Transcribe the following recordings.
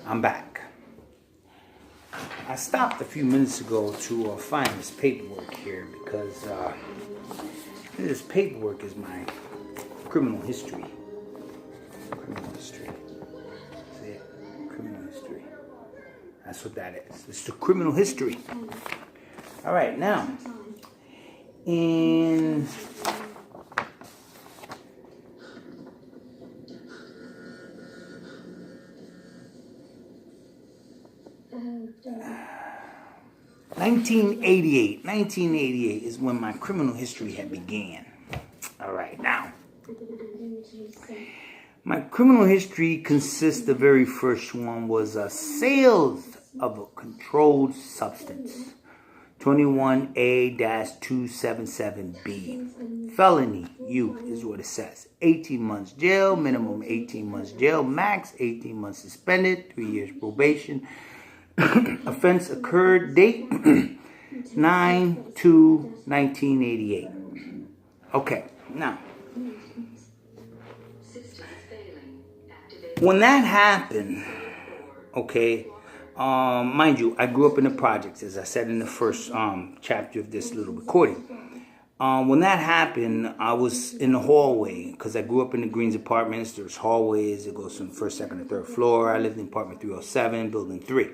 I'm back. I stopped a few minutes ago to find this paperwork here because this paperwork is my criminal history. Criminal history. See it? Criminal history. That's what that is. It's the criminal history. All right, now, in 1988 is when my criminal history had began. All right, now, my criminal history consists, the very first one was sales of a controlled substance. 21A-277B. Felony, you, is what it says. 18 months jail, minimum 18 months jail, max 18 months suspended, 3 years probation. Offense occurred, date 9/2/1988. Okay, now, when that happened, okay, mind you, I grew up in the projects, as I said in the first chapter of this little recording. When that happened, I was in the hallway, because I grew up in the Greens apartments. There's hallways. It goes from first, second, and third floor. I lived in apartment 307, building 3.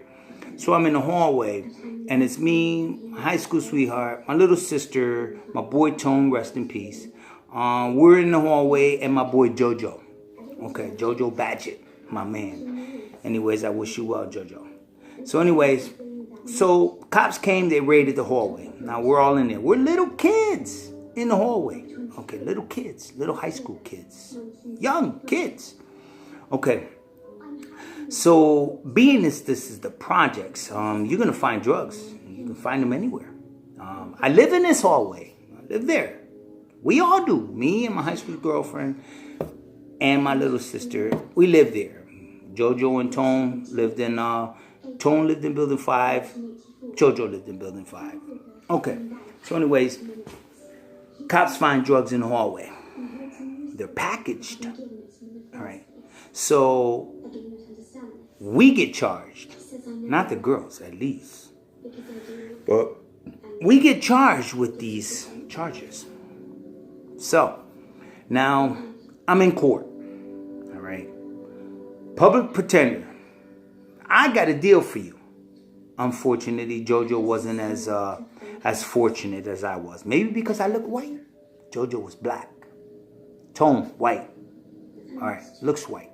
So I'm in the hallway, and it's me, my high school sweetheart, my little sister, my boy Tone, rest in peace. We're in the hallway, and my boy Jojo. Okay, Jojo Badgett, my man. Anyways, I wish you well, Jojo. So anyways, so cops came, they raided the hallway. Now we're all in there. We're little kids in the hallway. Okay, little kids, little high school kids, young kids. Okay. So being this is the projects, you're going to find drugs. You can find them anywhere. I live in this hallway. I live there. We all do. Me and my high school girlfriend and my little sister, we live there. Jojo and Tone lived in building 5. Jojo lived in building 5. Okay. So anyways, cops find drugs in the hallway. They're packaged. All right. So we get charged. Not the girls, at least. But we get charged with these charges. So, now, I'm in court. All right. Public pretender. I got a deal for you. Unfortunately, Jojo wasn't as fortunate as I was. Maybe because I look white. Jojo was black. Tone, white. All right, looks white.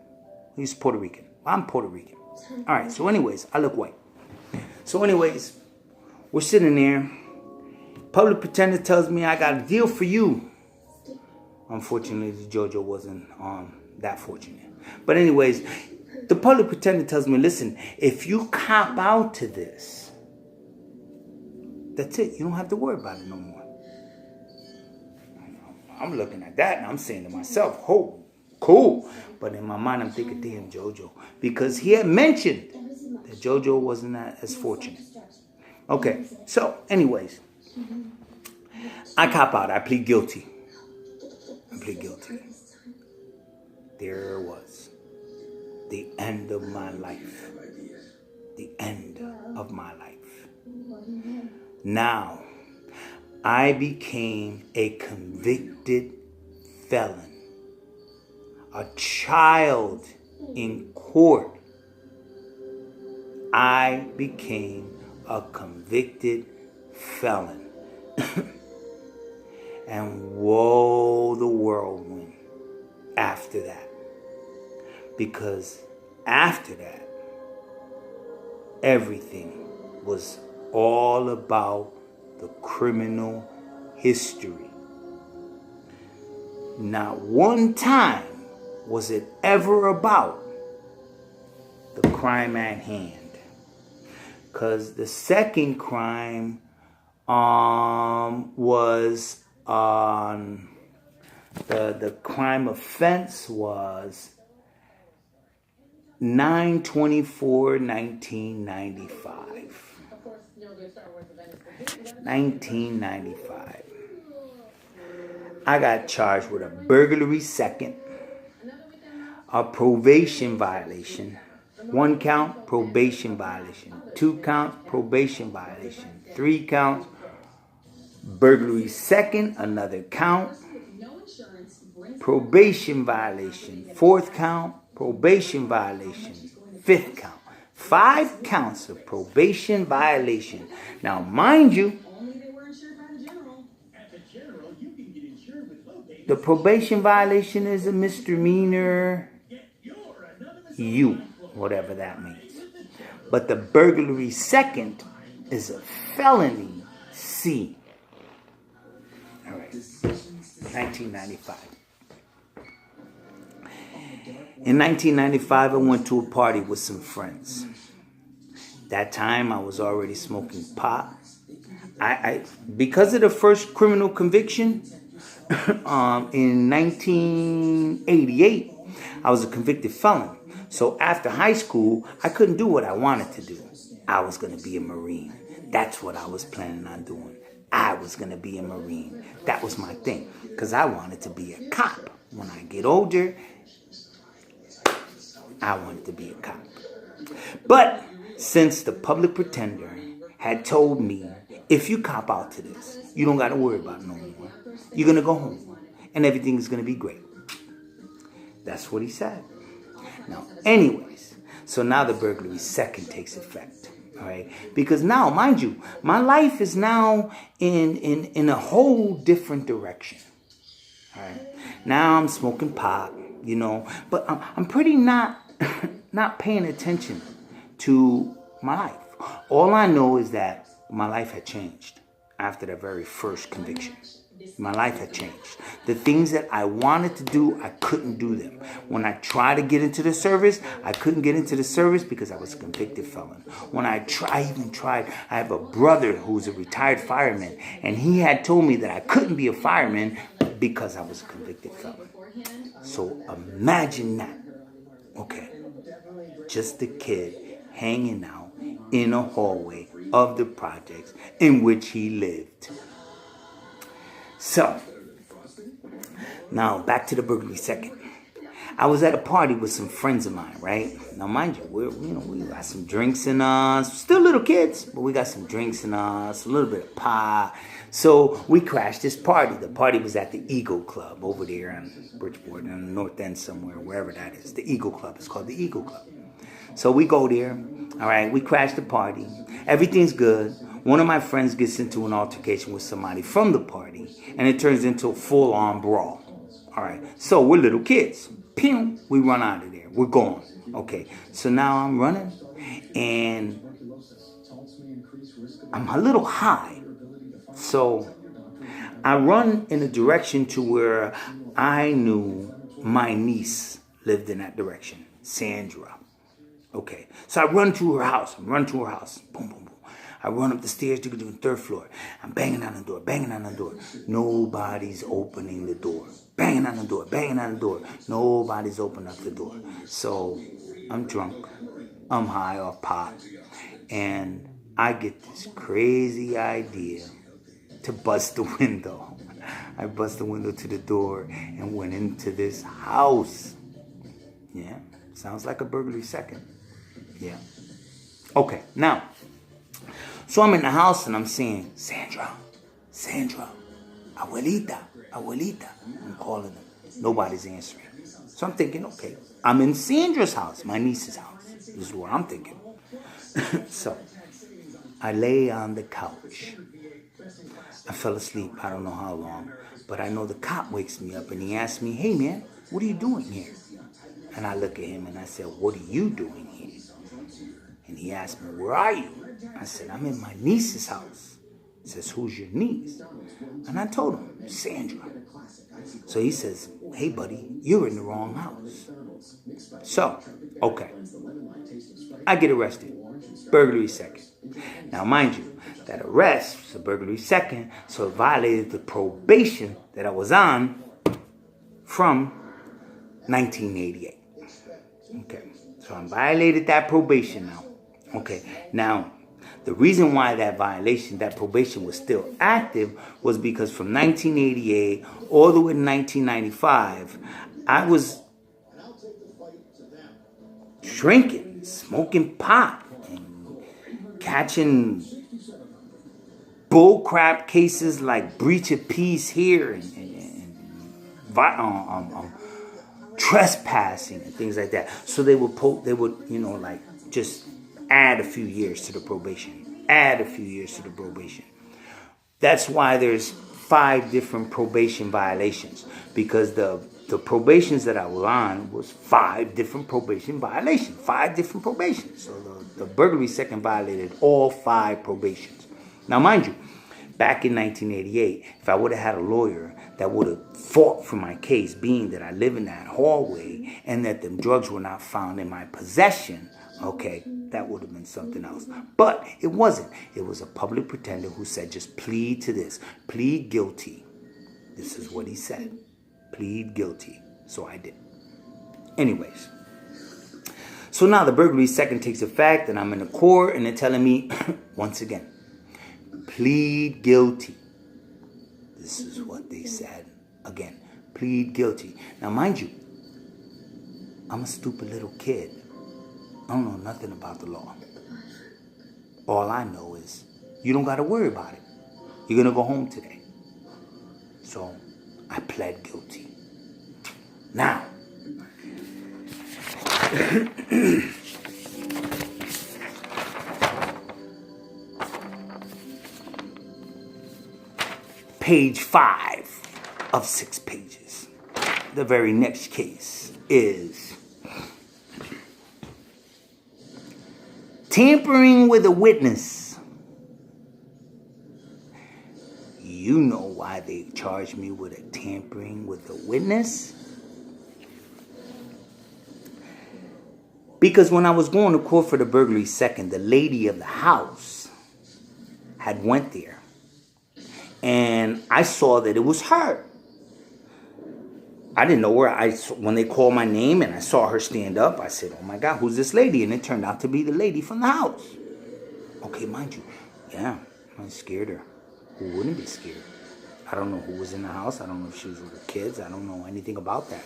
He's Puerto Rican. I'm Puerto Rican. All right, so anyways, I look white. So anyways, we're sitting there. Public pretender tells me I got a deal for you. Unfortunately, Jojo wasn't that fortunate. But anyways, the public pretender tells me, listen, if you cop out to this, that's it. You don't have to worry about it no more. I'm looking at that and I'm saying to myself, oh, cool. But in my mind, I'm thinking, damn, Jojo. Because he had mentioned that Jojo wasn't as fortunate. Okay, so anyways, I cop out. I plead guilty. There was the end of my life. The end of my life. Now, I became a convicted felon. A child in court. I became a convicted felon. And woe the whirlwind after that. Because after that, everything was all about the criminal history. Not one time was it ever about the crime at hand. Because the second crime was the crime offense was 9/24/1995. 1995. I got charged with a burglary second, a probation violation, 1 count, probation violation. 2 counts, probation violation. 3 counts, burglary second, another count, probation violation. 4th count, probation violation. 5th count. 5 counts of probation violation. Now, mind you, the probation violation is a misdemeanor U, whatever that means. But the burglary second is a felony C. All right, 1995. In 1995, I went to a party with some friends. That time, I was already smoking pot. Because of the first criminal conviction, in 1988, I was a convicted felon. So after high school, I couldn't do what I wanted to do. I was going to be a Marine. That's what I was planning on doing. I was going to be a Marine. That was my thing. Because I wanted to be a cop. When I get older, I wanted to be a cop. But since the public pretender had told me, if you cop out to this, you don't got to worry about it no more. You're going to go home and everything is going to be great. That's what he said. Now, anyways, so now the burglary second takes effect. All right, because now, mind you, my life is now in a whole different direction. All right, now I'm smoking pot, but I'm pretty not paying attention to my life. All I know is that my life had changed after the very first conviction. My life had changed. The things that I wanted to do, I couldn't do them. When I tried to get into the service, I couldn't get into the service because I was a convicted felon. When I even tried, I have a brother who's a retired fireman, and he had told me that I couldn't be a fireman because I was a convicted felon. So imagine that. Okay, just a kid hanging out in a hallway of the projects in which he lived. So, now back to the burglary second. I was at a party with some friends of mine, right? Now, mind you, we got some drinks in us. Still little kids, but we got some drinks in us, a little bit of pie. So we crashed this party. The party was at the Eagle Club over there in Bridgeport, in the North End somewhere, wherever that is. The Eagle Club. It's called the Eagle Club. So we go there. All right, we crash the party. Everything's good. One of my friends gets into an altercation with somebody from the party, and it turns into a full-on brawl. All right, so we're little kids. Pew, we run out of there. We're gone. Okay, so now I'm running, and I'm a little high. So I run in a direction to where I knew my niece lived in that direction, Sandra. Okay, so I run to her house. Boom, boom, boom. I run up the stairs to the 3rd floor. I'm banging on the door. Nobody's opening the door. Banging on the door. Nobody's opening up the door. So I'm drunk. I'm high off pot. And I get this crazy idea to bust the window. I bust the window to the door and went into this house. Yeah, sounds like a burglary second. Yeah. Okay, now, so I'm in the house and I'm saying, Sandra, abuelita. I'm calling them. Nobody's answering. So I'm thinking, okay, I'm in Sandra's house, my niece's house. This is what I'm thinking. So I lay on the couch. I fell asleep, I don't know how long, but I know the cop wakes me up and he asks me, hey man, what are you doing here? And I look at him and I said, what are you doing here? And he asked me, where are you? I said, I'm in my niece's house. He says, who's your niece? And I told him, Sandra. So he says, hey buddy, you're in the wrong house. So, okay. I get arrested. Burglary second. Now mind you, that arrest was a burglary second, so it violated the probation that I was on from 1988. Okay, so I violated that probation now. Okay, now the reason why that probation was still active was because from 1988 all the way to 1995, I was drinking smoking pot and catching bullcrap cases like breach of peace here and trespassing and things like that. So they would like just add a few years to the probation. Add a few years to the probation. That's why there's 5 different probation violations, because the probations that I was on was 5 different probation violations. 5 different probations. So the burglary second violated all 5 probations. Now, mind you, back in 1988, if I would have had a lawyer that would have fought for my case, being that I live in that hallway and that the drugs were not found in my possession, okay, that would have been something else. But it wasn't. It was a public pretender who said, just plead to this. Plead guilty. This is what he said. Plead guilty. So I did. Anyways. So now the burglary second takes effect, and I'm in the court, and they're telling me, once again, plead guilty. This is what they said. Again, plead guilty. Now, mind you, I'm a stupid little kid. I don't know nothing about the law. All I know is you don't got to worry about it. You're going to go home today. So I pled guilty. Now, page 5 of 6 pages. The very next case is tampering with a witness. You know why they charged me with a tampering with a witness? Because when I was going to court for the burglary second, the lady of the house had went there. And I saw that it was her. I didn't know her. When they called my name and I saw her stand up, I said, oh my God, who's this lady? And it turned out to be the lady from the house. Okay, mind you, yeah, I scared her. Who wouldn't be scared? I don't know who was in the house. I don't know if she was with her kids. I don't know anything about that.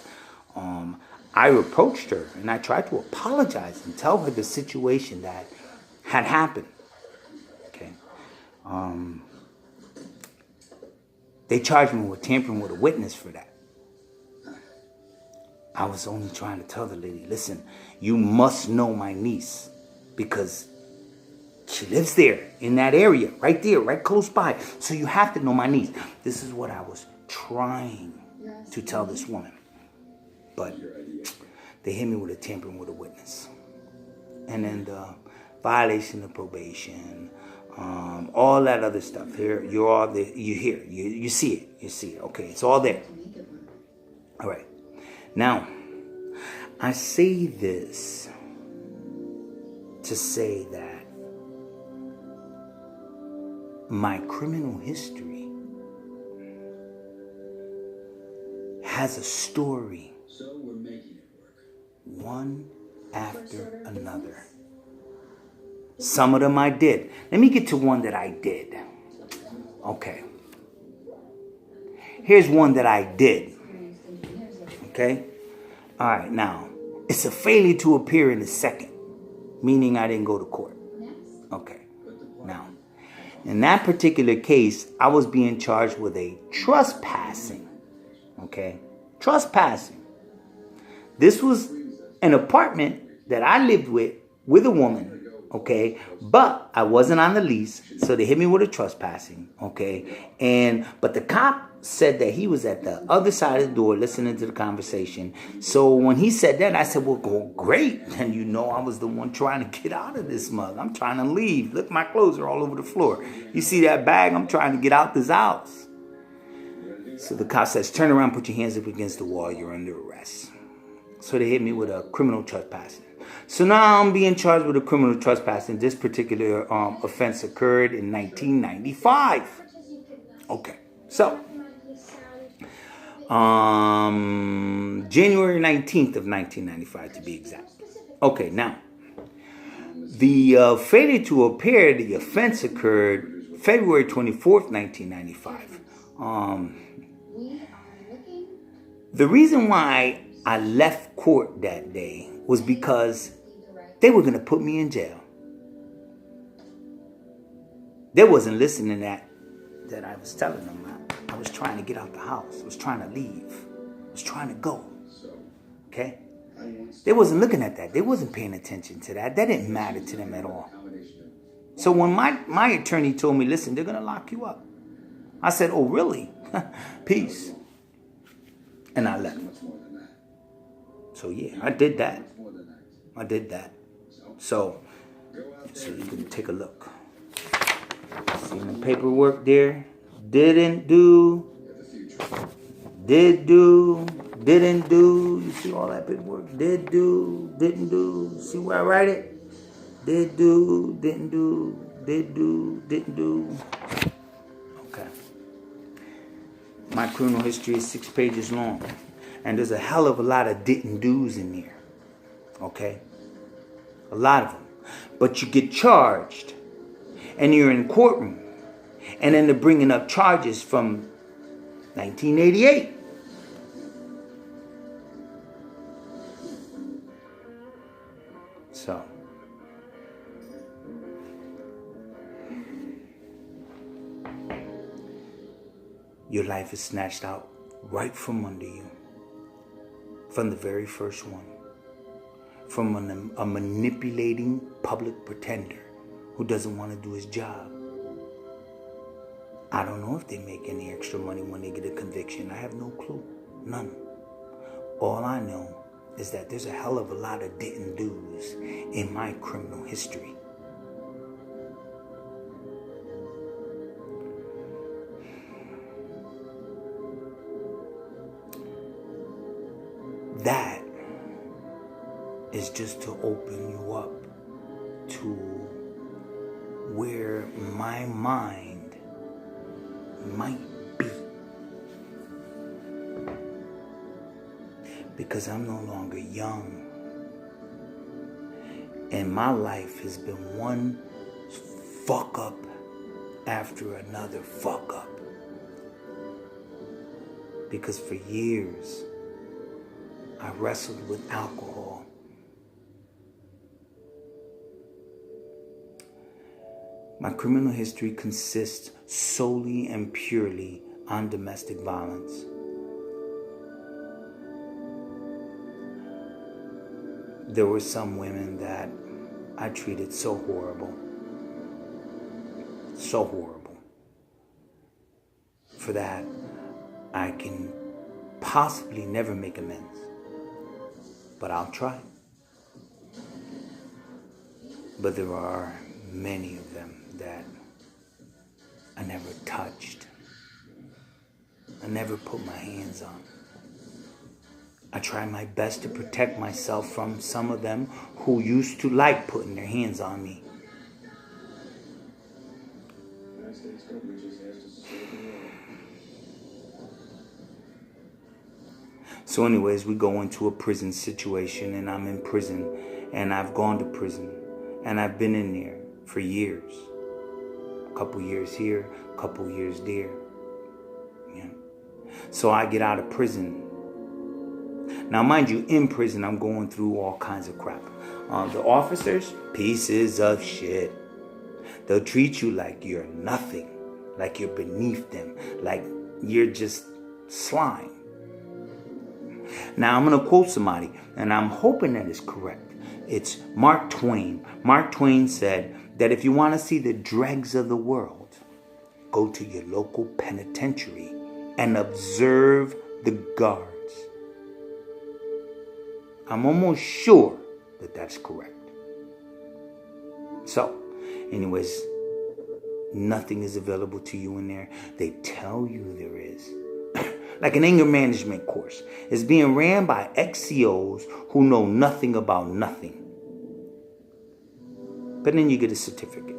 I approached her and I tried to apologize and tell her the situation that had happened. Okay. They charged me with tampering with a witness for that. I was only trying to tell the lady, listen, you must know my niece because she lives there in that area, right there, right close by. So you have to know my niece. This is what I was trying to tell this woman. But they hit me with a tampering with a witness. And then the violation of probation, all that other stuff. Here, you hear, you see it. Okay, it's all there. All right. Now, I say this to say that my criminal history has a story, one after another. Some of them I did. Let me get to one that I did. Okay. Here's one that I did. Okay? All right, now, it's a failure to appear in the second, meaning I didn't go to court. Okay. Now, in that particular case, I was being charged with a trespassing. Okay? Trespassing. This was an apartment that I lived with a woman. Okay, but I wasn't on the lease, so they hit me with a trespassing. Okay, but the cop said that he was at the other side of the door listening to the conversation. So when he said that, I said, well, great. And I was the one trying to get out of this mug. I'm trying to leave. Look, my clothes are all over the floor. You see that bag? I'm trying to get out this house. So the cop says, turn around, put your hands up against the wall. You're under arrest. So they hit me with a criminal trespassing. So now I'm being charged with a criminal trespassing. This particular offense occurred in 1995. Okay, so January 19th of 1995 to be exact. Okay, now the failure to appear, the offense occurred February 24th, 1995. The reason why I left court that day was because They were going to put me in jail. They wasn't listening that I was telling them. I was trying to get out the house. I was trying to leave. I was trying to go. Okay? They wasn't looking at that. They wasn't paying attention to that. That didn't matter to them at all. So when my attorney told me, listen, they're going to lock you up, I said, oh, really? Peace. And I left. So, yeah, I did that. So you can take a look. See the paperwork there? Didn't do. Did do. Didn't do. You see all that paperwork? Did do. Didn't do. See where I write it? Did do. Didn't do. Did do. Didn't do. Okay. My criminal history is 6 pages long. And there's a hell of a lot of didn't do's in there. Okay? A lot of them. But you get charged. And you're in courtroom. And then they're bringing up charges from 1988. So. Your life is snatched out right from under you. From the very first one. From a manipulating public pretender who doesn't want to do his job. I don't know if they make any extra money when they get a conviction. I have no clue. None. All I know is that there's a hell of a lot of didn't do's in my criminal history. That is just to open you up to where my mind might be. Because I'm no longer young. And my life has been one fuck up after another fuck up. Because for years, I wrestled with alcohol. My criminal history consists solely and purely on domestic violence. There were some women that I treated so horrible. So horrible. For that, I can possibly never make amends. But I'll try. But there are many of them that I never touched. I never put my hands on. I try my best to protect myself from some of them who used to like putting their hands on me. So anyways, we go into a prison situation, and I'm in prison, and I've gone to prison, and I've been in there for years. A couple years here, a couple years there. Yeah. So I get out of prison. Now, mind you, in prison, I'm going through all kinds of crap. The officers, pieces of shit. They'll treat you like you're nothing, like you're beneath them, like you're just slime. Now, I'm going to quote somebody, and I'm hoping that it's correct. It's Mark Twain. Mark Twain said that if you want to see the dregs of the world, go to your local penitentiary and observe the guards. I'm almost sure that that's correct. So, anyways, nothing is available to you in there. They tell you there is. Like an anger management course. It's being ran by ex-COs who know nothing about nothing. But then you get a certificate.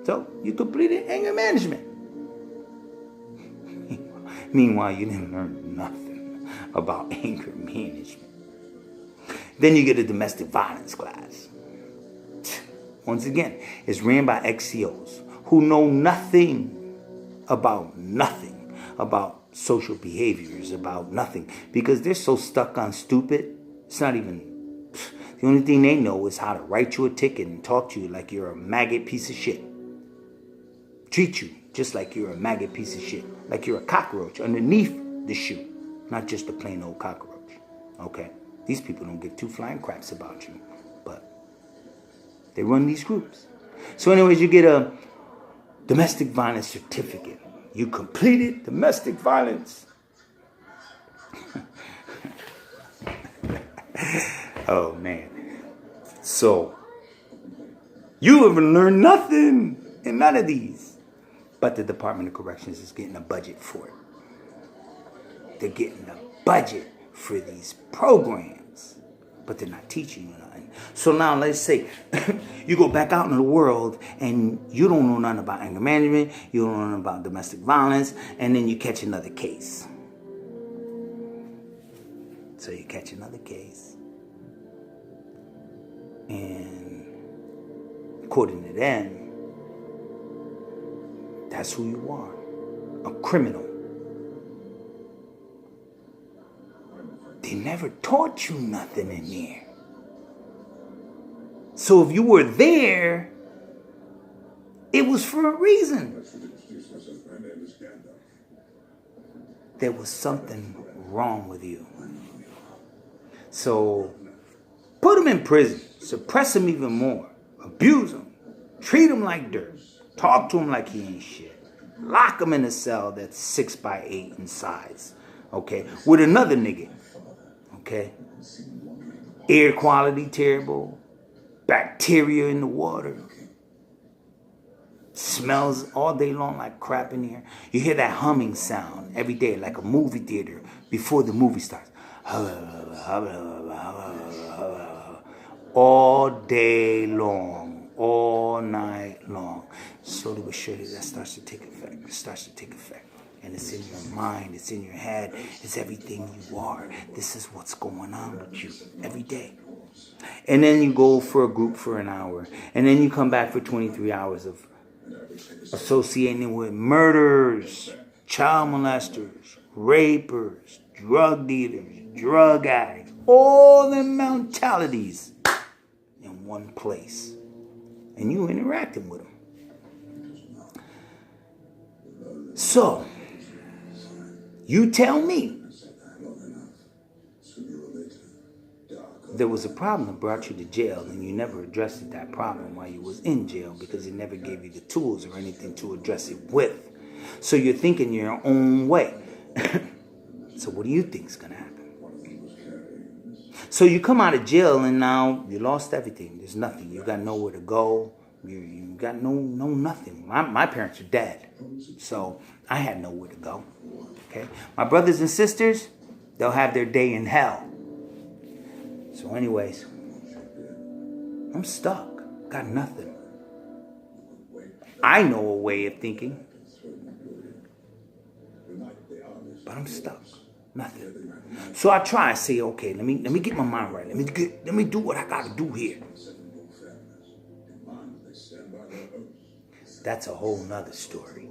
So, you completed anger management. Meanwhile, you didn't learn nothing about anger management. Then you get a domestic violence class. Once again, it's ran by ex-COs who know nothing about social behaviors, about nothing. Because they're so stuck on stupid, it's not even, The only thing they know is how to write you a ticket and talk to you like you're a maggot piece of shit. Treat you just like you're a maggot piece of shit. Like you're a cockroach underneath the shoe. Not just a plain old cockroach. Okay? These people don't give two flying craps about you. But they run these groups. So anyways, you get a domestic violence certificate. You completed domestic violence. Oh, man. So, you haven't learned nothing in none of these. But the Department of Corrections is getting a budget for it. They're getting a budget for these programs. But they're not teaching you nothing. So now let's say you go back out in the world and you don't know nothing about anger management. You don't know nothing about domestic violence. And then you catch another case. So you catch another case. And according to them, that's who you are. A criminal. They never taught you nothing in there. So if you were there, it was for a reason. There was something wrong with you. So put him in prison. Suppress him even more. Abuse him. Treat him like dirt. Talk to him like he ain't shit. Lock him in a cell that's 6x8 in size. Okay? With another nigga. Okay? Air quality terrible. Bacteria in the water. Smells all day long like crap in here. You hear that humming sound every day like a movie theater before the movie starts. All day long. All night long. Slowly but surely that starts to take effect. It starts to take effect. And it's in your mind. It's in your head. It's everything you are. This is what's going on with you every day. And then you go for a group for an hour. And then you come back for 23 hours of associating with murderers, child molesters, rapers, drug dealers, drug addicts. All them mentalities in one place. And you interacting with them. So, you tell me there was a problem that brought you to jail and you never addressed that problem while you was in jail because it never gave you the tools or anything to address it with. So you're thinking your own way. So what do you think is going to happen? So you come out of jail and now you lost everything. There's nothing. You got nowhere to go. You got no nothing. My parents are dead. So I had nowhere to go. Okay? My brothers and sisters, they'll have their day in hell. So anyways, I'm stuck. Got nothing. I know a way of thinking. But I'm stuck. Nothing. So I try and say, okay, let me get my mind right. Let me do what I gotta do here. That's a whole nother story.